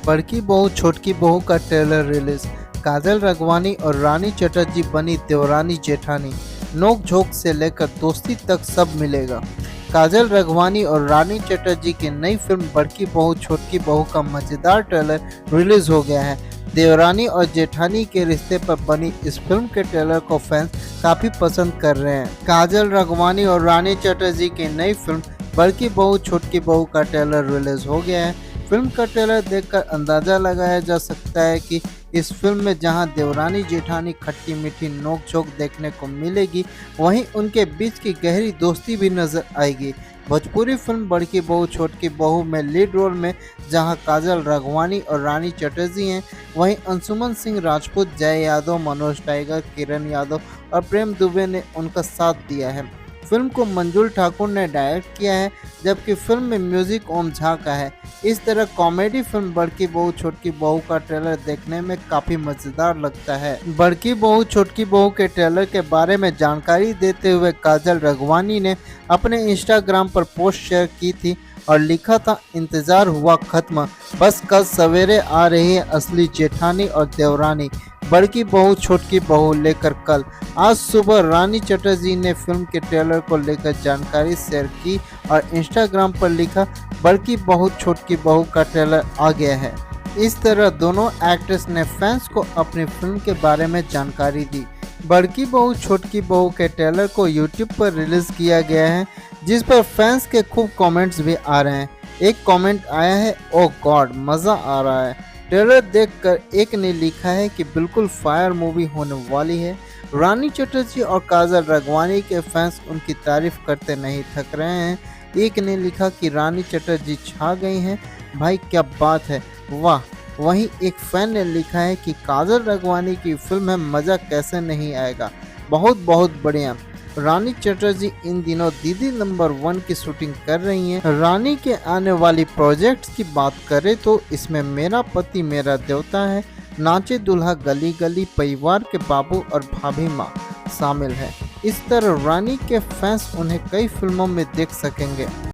बड़की बहू छोटकी बहू का ट्रेलर रिलीज। काजल राघवानी और रानी चटर्जी बनी देवरानी जेठानी। नोक झोंक से लेकर दोस्ती तक सब मिलेगा। काजल राघवानी और रानी चटर्जी की नई फिल्म बड़की बहू छोटकी बहू का मजेदार ट्रेलर रिलीज हो गया है। देवरानी और जेठानी के रिश्ते पर बनी इस फिल्म के ट्रेलर को फैंस काफी पसंद कर रहे हैं। काजल राघवानी और रानी चटर्जी की नई फिल्म बड़की बहू छोटकी बहू का ट्रेलर रिलीज हो गया है। फिल्म का ट्रेलर देखकर अंदाजा लगाया जा सकता है कि इस फिल्म में जहां देवरानी जेठानी खट्टी मीठी नोक-झोंक देखने को मिलेगी, वहीं उनके बीच की गहरी दोस्ती भी नजर आएगी। भोजपुरी फिल्म बड़की बहू छोटकी बहू में लीड रोल में जहां काजल राघवानी और रानी चटर्जी हैं, वहीं अंशुमन सिंह राजपूत, जय यादव, मनोज टाइगर, किरण यादव और प्रेम दुबे ने उनका साथ दिया है। फिल्म को मंजुल ठाकुर ने डायरेक्ट किया है, जबकि फिल्म में म्यूजिक ओम झा का है। इस तरह कॉमेडी फिल्म बड़की बहू छोटकी बहू का ट्रेलर देखने में काफी मजेदार लगता है। बड़की बहू छोटकी बहू के ट्रेलर के बारे में जानकारी देते हुए काजल राघवानी ने अपने इंस्टाग्राम पर पोस्ट शेयर की थी और लिखा था, इंतजार हुआ खत्म, बस कल सवेरे आ रही है असली जेठानी और देवरानी। बड़की बहू छोटकी बहू लेकर कल। आज सुबह रानी चटर्जी ने फिल्म के ट्रेलर को लेकर जानकारी शेयर की और इंस्टाग्राम पर लिखा, बड़की बहू छोटकी बहू का ट्रेलर आ गया है। इस तरह दोनों एक्ट्रेस ने फैंस को अपनी फिल्म के बारे में जानकारी दी। बड़की बहू छोटकी बहू के ट्रेलर को यूट्यूब पर रिलीज किया गया है, जिस पर फैंस के खूब कमेंट्स भी आ रहे हैं। एक कमेंट आया है, ओ गॉड, मज़ा आ रहा है। ट्रेलर देखकर एक ने लिखा है कि बिल्कुल फायर मूवी होने वाली है। रानी चटर्जी और काजल राघवानी के फैंस उनकी तारीफ करते नहीं थक रहे हैं। एक ने लिखा कि रानी चटर्जी छा गई हैं, भाई क्या बात है, वाह। वहीं एक फैन ने लिखा है कि काजल राघवानी की फिल्म है, मज़ा कैसे नहीं आएगा, बहुत बहुत बढ़िया। रानी चटर्जी इन दिनों दीदी नंबर 1 की शूटिंग कर रही हैं। रानी के आने वाली प्रोजेक्ट्स की बात करें तो इसमें मेरा पति मेरा देवता है, नाचे दुल्हा गली गली, परिवार के बाबू और भाभी माँ शामिल है। इस तरह रानी के फैंस उन्हें कई फिल्मों में देख सकेंगे।